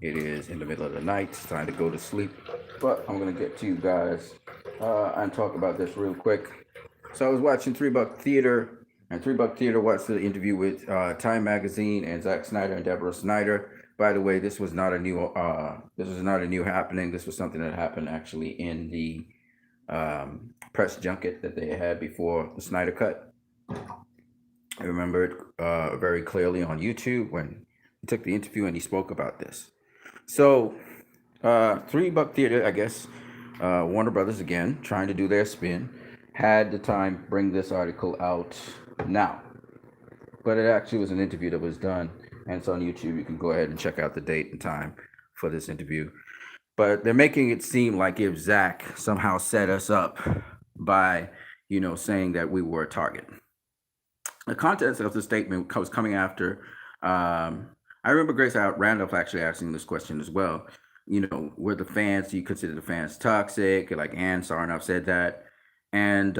It is in the middle of the night. It's time to go to sleep. But I'm going to get to you guys and talk about this real quick. So I was watching Three Buck Theater, and Three Buck Theater watched the interview with Time Magazine and Zack Snyder and Deborah Snyder. By the way, this was not a new happening. This was something that happened actually in the press junket that they had before the Snyder Cut. I remember it very clearly on YouTube when he took the interview and he spoke about this. So, Three Buck Theater, I guess, Warner Brothers again, trying to do their spin, had the time bring this article out now. But it actually was an interview that was done, and it's on YouTube. You can go ahead and check out the date and time for this interview. But they're making it seem like if Zack somehow set us up by, saying that we were a target. The context of the statement was coming after. I remember Grace Randolph actually asking this question as well. Were the fans? Do you consider the fans toxic? Like Ann Sarnoff said that, and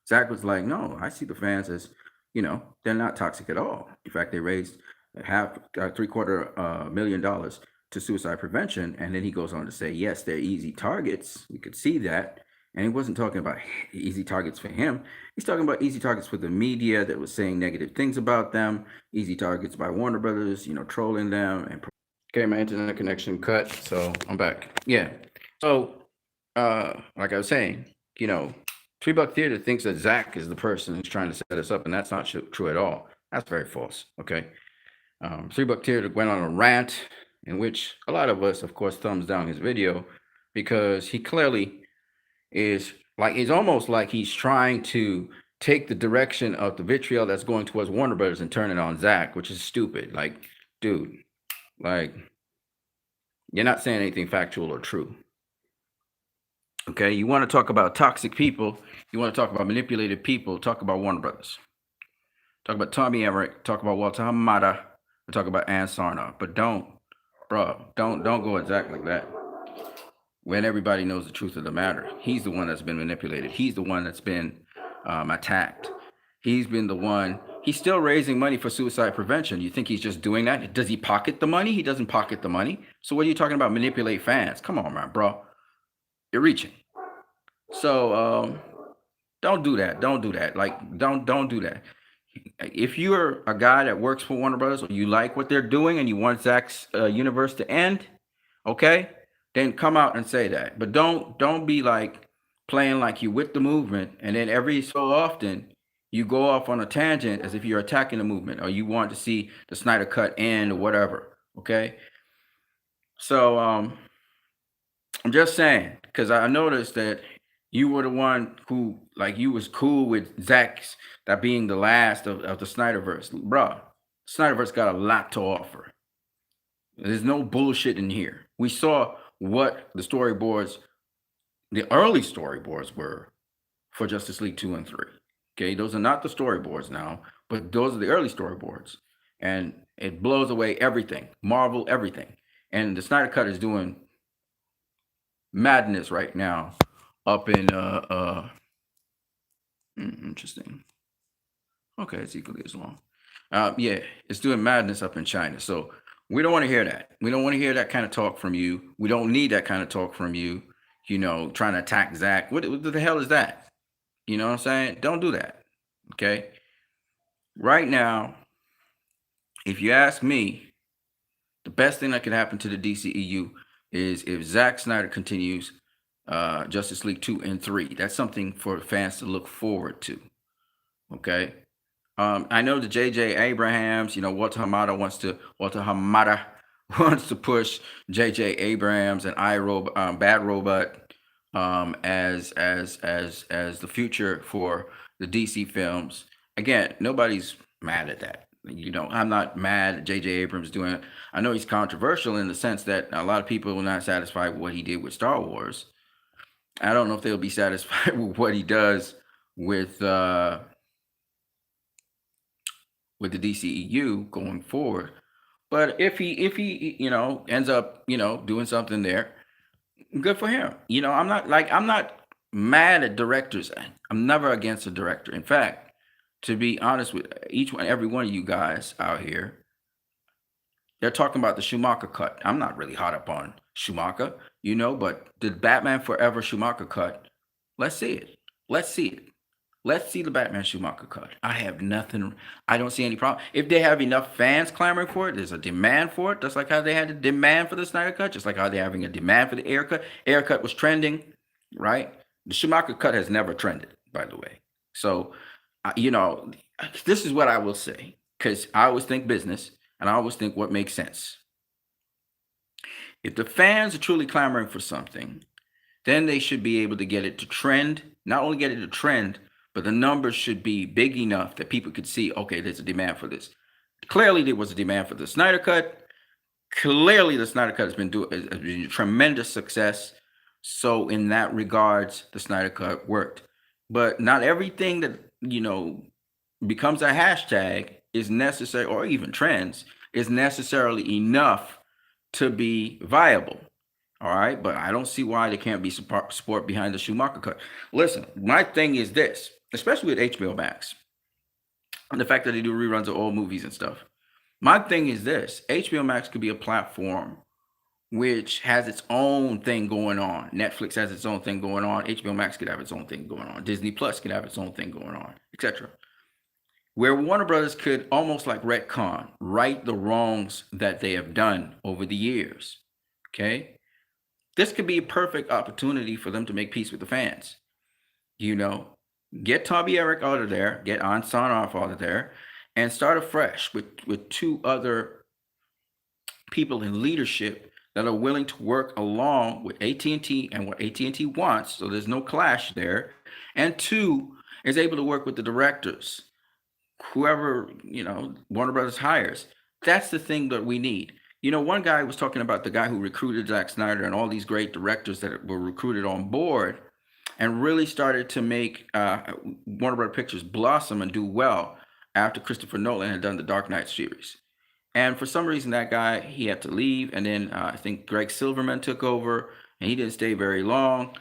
Zach was like, "No, I see the fans as, they're not toxic at all. In fact, they raised half, $750,000 to suicide prevention." And then he goes on to say, "Yes, they're easy targets. We could see that." And he wasn't talking about easy targets for him. He's talking about easy targets for the media that was saying negative things about them, easy targets by Warner Brothers, trolling them. And okay, my internet connection cut, so I'm back. Yeah. So, like I was saying, Three Buck Theater thinks that Zach is the person who's trying to set us up, and that's not true at all. That's very false. Okay. Three Buck Theater went on a rant in which a lot of us, of course, thumbs down his video because he clearly is like, it's almost like he's trying to take the direction of the vitriol that's going towards Warner Brothers and turn it on Zach, which is stupid. Like, dude, like, you're not saying anything factual or true. Okay, you want to talk about toxic people, you want to talk about manipulated people, talk about Warner Brothers. Talk about Tommy Emmerich, talk about Walter Hamada, or talk about Ann Sarnoff. But don't go at Zach like that. When everybody knows the truth of the matter, he's the one that's been manipulated. He's the one that's been attacked. He's been the one. He's still raising money for suicide prevention. You think he's just doing that? Does he pocket the money? He doesn't pocket the money. So what are you talking about? Manipulate fans? Come on, man, bro. You're reaching. So don't do that. Don't do that. Like don't do that. If you're a guy that works for Warner Brothers, or you like what they're doing, and you want Zach's universe to end, okay, then come out and say that. But don't be like playing like you with the movement, and then every so often you go off on a tangent as if you're attacking the movement or you want to see the Snyder Cut end or whatever. Okay, so I'm just saying because I noticed that you were the one who like you was cool with Zach's that being the last of the Snyderverse, bruh. Snyderverse got a lot to offer. There's no bullshit in here. We saw what the early storyboards were for Justice League 2 and 3. Okay, those are not the storyboards now, but those are the early storyboards. And it blows away everything, Marvel, everything. And the Snyder Cut is doing madness right now up in interesting. Okay, it's equally as long. Yeah, it's doing madness up in China. So we don't want to hear that. We don't want to hear that kind of talk from you. We don't need that kind of talk from you. Trying to attack Zach. What the hell is that? You know what I'm saying? Don't do that. Okay. Right now, if you ask me, the best thing that could happen to the DCEU is if Zack Snyder continues Justice League 2 and 3. That's something for fans to look forward to. Okay. I know the J.J. Abrams, Walter Hamada wants to push J.J. Abrams and Bad Robot as the future for the DC films. Again, nobody's mad at that. I'm not mad at J.J. Abrams doing it. I know he's controversial in the sense that a lot of people were not satisfied with what he did with Star Wars. I don't know if they'll be satisfied with what he does with the DCEU going forward. But if he ends up doing something there, good for him. I'm not mad at directors. I'm never against a director. In fact, to be honest with each and every one of you guys out here, They're talking about the Schumacher cut. I'm not really hot up on Schumacher, but the Batman Forever Schumacher cut, let's see it. Let's see it. Let's see the Batman Schumacher cut. I have nothing. I don't see any problem. If they have enough fans clamoring for it, there's a demand for it. Just like how they had a demand for the Snyder cut, just like how they're having a demand for the Ayer cut. Ayer cut was trending, right? The Schumacher cut has never trended, by the way. So, this is what I will say, because I always think business and I always think what makes sense. If the fans are truly clamoring for something, then they should be able to get it to trend. Not only get it to trend, but the numbers should be big enough that people could see, okay, there's a demand for this. Clearly, there was a demand for the Snyder cut. Clearly, the Snyder cut has been a tremendous success. So in that regards, the Snyder cut worked. But not everything that, becomes a hashtag is necessary, or even trends, is necessarily enough to be viable. All right, but I don't see why there can't be support behind the Schumacher cut. Listen, my thing is this, especially with HBO Max, and the fact that they do reruns of old movies and stuff. My thing is this: HBO Max could be a platform which has its own thing going on. Netflix has its own thing going on. HBO Max could have its own thing going on. Disney Plus could have its own thing going on, etc. Where Warner Brothers could almost like retcon, right the wrongs that they have done over the years. Okay? This could be a perfect opportunity for them to make peace with the fans. Get Tommy Eric out of there, get An Sanoff out of there, and start afresh with two other people in leadership that are willing to work along with AT&T and what AT&T wants, so there's no clash there. And two, is able to work with the directors, whoever, Warner Brothers hires. That's the thing that we need. One guy was talking about the guy who recruited Zack Snyder and all these great directors that were recruited on board and really started to make Warner Brothers Pictures blossom and do well after Christopher Nolan had done the Dark Knight series. And for some reason, that guy, he had to leave. And then I think Greg Silverman took over, and he didn't stay very long.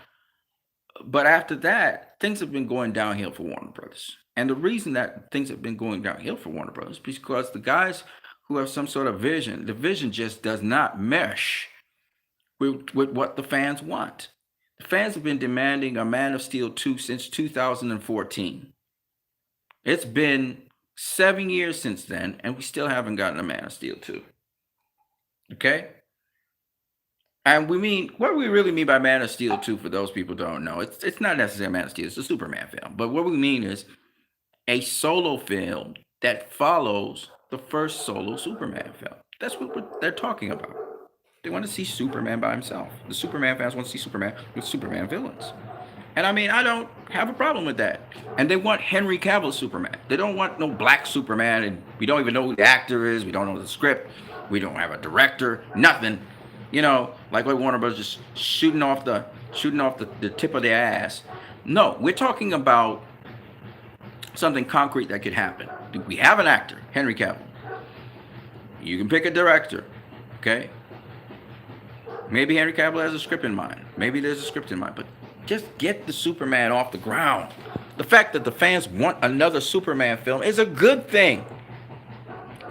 But after that, things have been going downhill for Warner Brothers. And the reason that things have been going downhill for Warner Brothers is because the guys who have some sort of vision, the vision just does not mesh with what the fans want. The fans have been demanding a Man of Steel 2 since 2014. It's been 7 years since then, and we still haven't gotten a Man of Steel 2. Okay? And what we really mean by Man of Steel 2, for those people who don't know, it's not necessarily Man of Steel, it's a Superman film. But what we mean is a solo film that follows the first solo Superman film. That's what they're talking about. They want to see Superman by himself. The Superman fans want to see Superman with Superman villains. And I don't have a problem with that. And they want Henry Cavill Superman. They don't want no black Superman, and we don't even know who the actor is. We don't know the script. We don't have a director. Nothing. Like what Warner Bros. Just shooting off the tip of their ass. No, we're talking about something concrete that could happen. We have an actor, Henry Cavill. You can pick a director, okay? Maybe Henry Cavill has a script in mind. Maybe there's a script in mind, but just get the Superman off the ground. The fact that the fans want another Superman film is a good thing.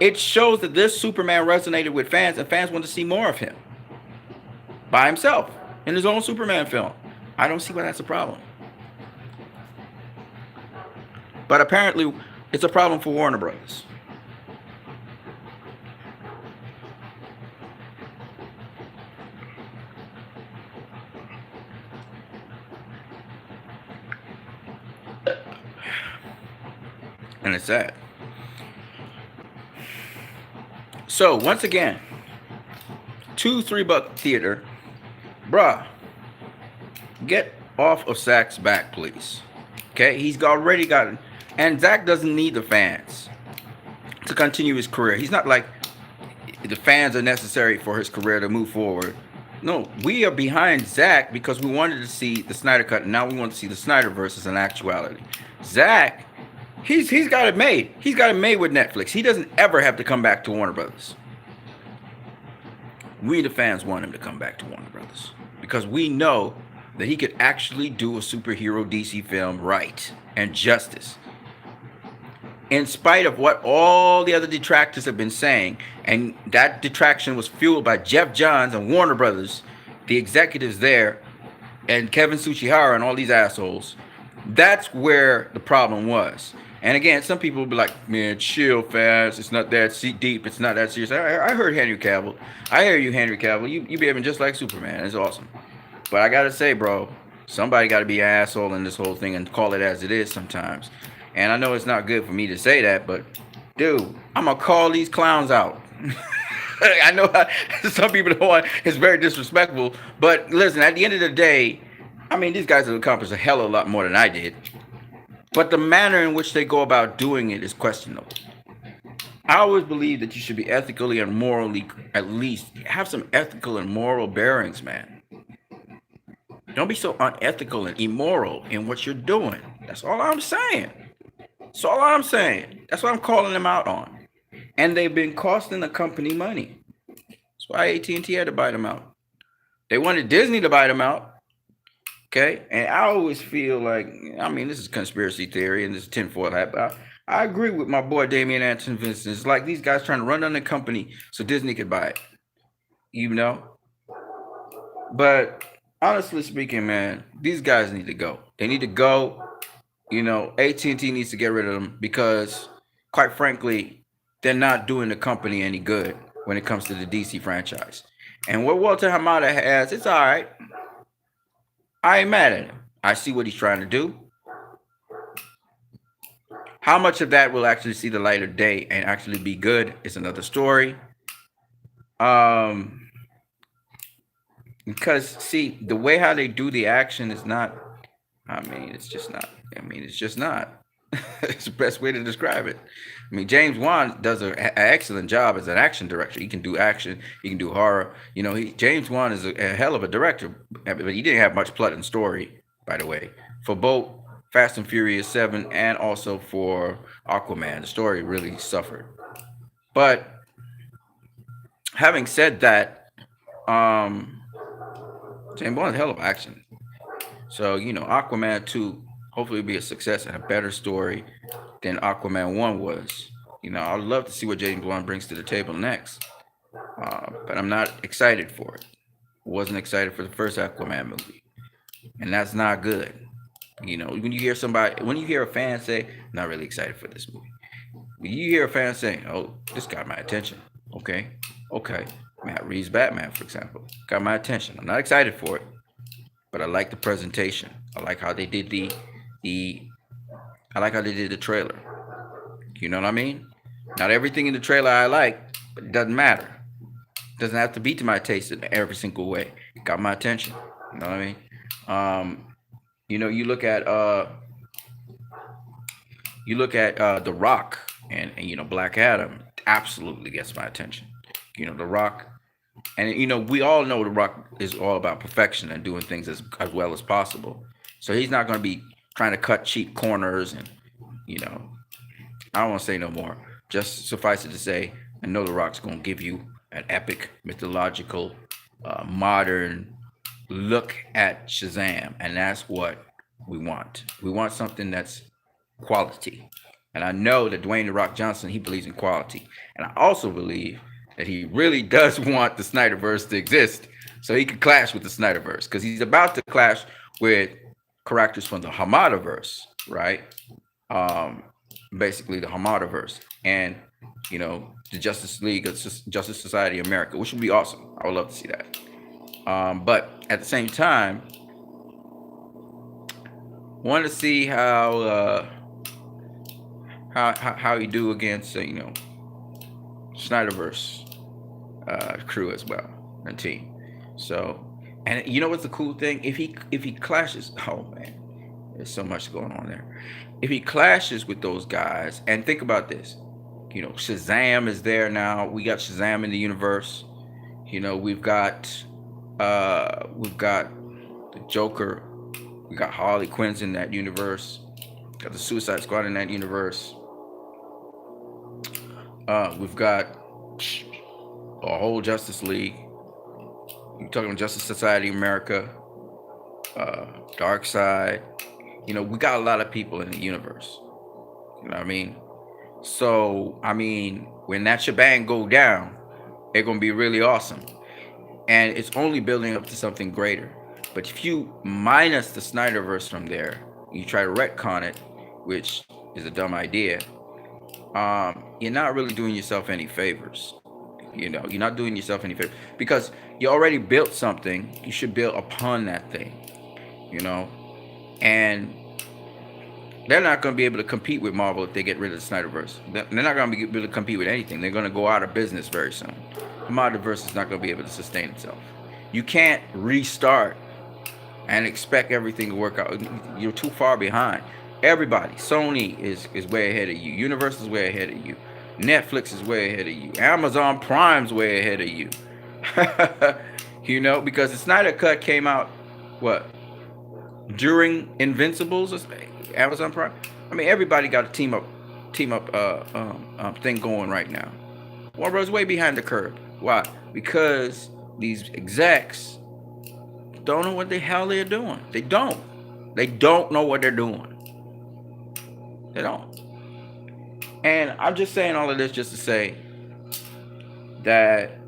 It shows that this Superman resonated with fans, and fans want to see more of him by himself in his own Superman film. I don't see why that's a problem. But apparently, it's a problem for Warner Brothers. And it's sad. So, once again, $2-3 theater. Bruh, get off of Zack's back, please. Okay? He's already gotten... And Zack doesn't need the fans to continue his career. He's not like the fans are necessary for his career to move forward. No, we are behind Zack because we wanted to see the Snyder Cut, and now we want to see the Snyderverse as an actuality. Zack, he's got it made. He's got it made with Netflix. He doesn't ever have to come back to Warner Brothers. We, the fans, want him to come back to Warner Brothers because we know that he could actually do a superhero DC film right and justice. in spite of what all the other detractors have been saying, and that detraction was fueled by Jeff Johns and Warner Brothers, the executives there, and Kevin Tsuchihara and all these assholes. That's where the problem was. And again, some people will be like, man, chill, fast. It's not that deep. It's not that serious. I heard Henry Cavill. I hear you, Henry Cavill. You behaving just like Superman. It's awesome. But I got to say, bro, somebody got to be an asshole in this whole thing and call it as it is sometimes. And I know it's not good for me to say that, but, dude, I'm going to call these clowns out. I know some people don't want, it's very disrespectful, but listen, at the end of the day, I mean, these guys have accomplished a hell of a lot more than I did, but the manner in which they go about doing it is questionable. I always believe that you should be ethically and morally, at least have some ethical and moral bearings, man. Don't be so unethical and immoral in what you're doing. That's all I'm saying. That's all I'm saying. That's what I'm calling them out on. And they've been costing the company money. That's why AT&T had to buy them out. They wanted Disney to buy them out. Okay? And I always feel like, I mean, this is conspiracy theory and this is tinfoil hat, but I agree with my boy Damian Anton Vincent. It's like these guys trying to run down the company so Disney could buy it. You know? But honestly speaking, man, these guys need to go. They need to go. You know, AT&T needs to get rid of them because, quite frankly, they're not doing the company any good when it comes to the DC franchise. And what Walter Hamada has, it's all right. I ain't mad at him. I see what he's trying to do. How much of that will actually see the light of day and actually be good is another story. Because, see, the way how they do the action is not, it's just not. It's the best way to describe it. I mean, James Wan does an excellent job as an action director. He can do action. He can do horror. You know, James Wan is a hell of a director, but he didn't have much plot and story, by the way, for both Fast and Furious 7 and also for Aquaman. The story really suffered. But having said that, James Wan is a hell of action. So, you know, Aquaman 2 hopefully will be a success and a better story than Aquaman 1 was. You know, I'd love to see what James Wan brings to the table next. But I'm not excited for it. Wasn't excited for the first Aquaman movie. And that's not good. You know, when you hear a fan say, not really excited for this movie. When you hear a fan saying, oh, this got my attention. Okay. Matt Reeves' Batman, for example, got my attention. I'm not excited for it, but I like the presentation. I like how they did the trailer. You know what I mean? Not everything in the trailer I like, but it doesn't matter. It doesn't have to be to my taste in every single way. It got my attention. You know what I mean? You know, you look at The Rock and you know, Black Adam absolutely gets my attention. You know, The Rock, and you know, we all know The Rock is all about perfection and doing things as well as possible. So he's not going to be trying to cut cheap corners and, you know, I don't want to say no more. Just suffice it to say, I know The Rock's going to give you an epic, mythological, modern look at Shazam, and that's what we want. We want something that's quality. And I know that Dwayne The Rock Johnson, he believes in quality. And I also believe that he really does want the Snyderverse to exist so he can clash with the Snyderverse, because he's about to clash with characters from the Hamadaverse, right? Basically the Hamadaverse and, you know, the Justice League, Justice Society of America, which would be awesome. I would love to see that. But at the same time, want to see how you do against you know, Snyderverse crew as well and team. So, and you know what's the cool thing? If he clashes, oh man, there's so much going on there. If he clashes with those guys, and think about this, you know, Shazam is there now. We got Shazam in the universe. You know, we've got the Joker. We got Harley Quinn's in that universe. Got the Suicide Squad in that universe. We've got a whole Justice League. You're talking about Justice Society of America, Dark Side. You know, we got a lot of people in the universe. You know what I mean? So I mean, when that shebang go down, it's gonna be really awesome, and it's only building up to something greater. But if you minus the Snyderverse from there, you try to retcon it, which is a dumb idea. You're not really doing yourself any favors. You know, you're not doing yourself any favors because you already built something. You should build upon that thing. You know, and they're not going to be able to compete with Marvel if they get rid of the Snyderverse. They're not going to be able to compete with anything. They're going to go out of business very soon. The Marvelverse is not going to be able to sustain itself. You can't restart and expect everything to work out. You're too far behind. Everybody, Sony is way ahead of you. Universal is way ahead of you. Netflix is way ahead of you. Amazon Prime's way ahead of you. You know, because the Snyder Cut came out, what, during Invincibles, Amazon Prime. I mean, everybody got a team up thing going right now. Warner Bros. Way behind the curve. Why? Because these execs don't know what the hell they're doing. They don't. They don't know what they're doing. They don't. And I'm just saying all of this just to say that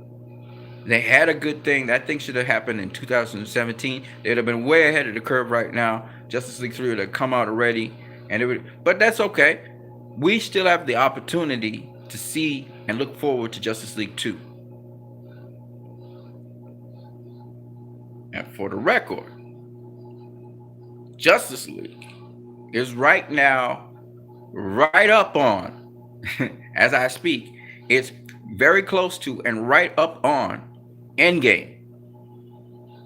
they had a good thing. That thing should have happened in 2017. They'd have been way ahead of the curve right now. Justice League 3 would have come out already. And it would, but that's okay. We still have the opportunity to see and look forward to Justice League 2. And for the record, Justice League is right now right up on, as I speak, it's very close to and right up on Endgame.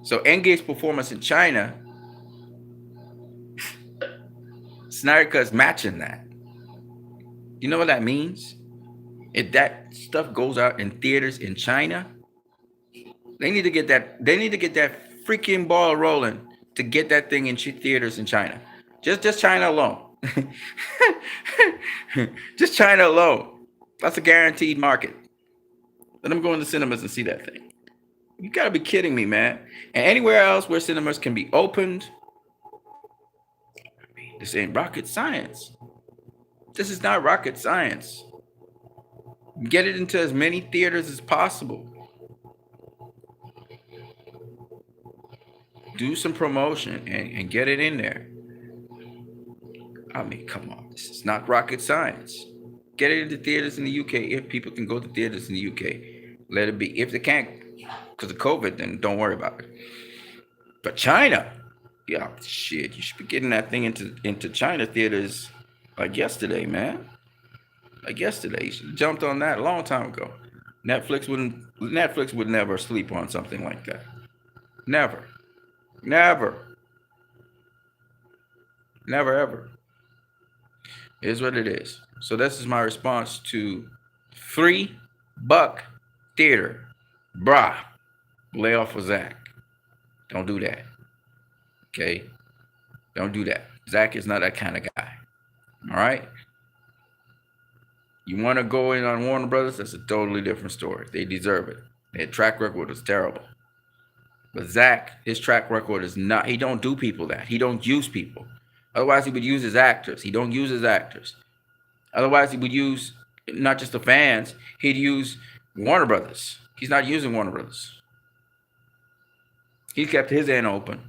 So Endgame's performance in China, Snyder Cut's matching that. You know what that means? If that stuff goes out in theaters in China, they need to get that. They need to get that freaking ball rolling to get that thing in theaters in China. Just China alone. Just China alone. That's a guaranteed market. Let them go in the cinemas and see that thing. You gotta be kidding me, man. And anywhere else where cinemas can be opened, this ain't rocket science. This is not rocket science. Get it into as many theaters as possible. Do some promotion and get it in there. I mean, come on. This is not rocket science. Get it into theaters in the UK. If people can go to theaters in the UK, let it be. If they can't, because of COVID, then don't worry about it. But China, yeah, shit, you should be getting that thing into China theaters like yesterday, man. Like yesterday. You should have jumped on that a long time ago. Netflix would never sleep on something like that. Never. Never. Never ever. It is what it is. So this is my response to $3 theater. Brah. Lay off of Zack. Don't do that. Okay? Don't do that. Zack is not that kind of guy. All right? You want to go in on Warner Brothers? That's a totally different story. They deserve it. Their track record is terrible. But Zack, his track record is not, he don't do people that. He don't use people. Otherwise, he would use his actors. He don't use his actors. Otherwise, he would use not just the fans. He'd use Warner Brothers. He's not using Warner Brothers. He kept his end open.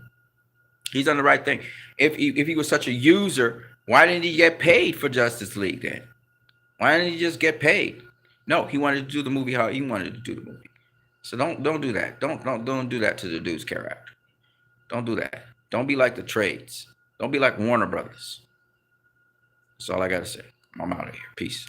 He's done the right thing. If he was such a user, why didn't he get paid for Justice League then? Why didn't he just get paid? No, he wanted to do the movie how he wanted to do the movie. So don't do that. Don't do that to the dude's character. Don't do that. Don't be like the trades. Don't be like Warner Brothers. That's all I gotta say. I'm out of here. Peace.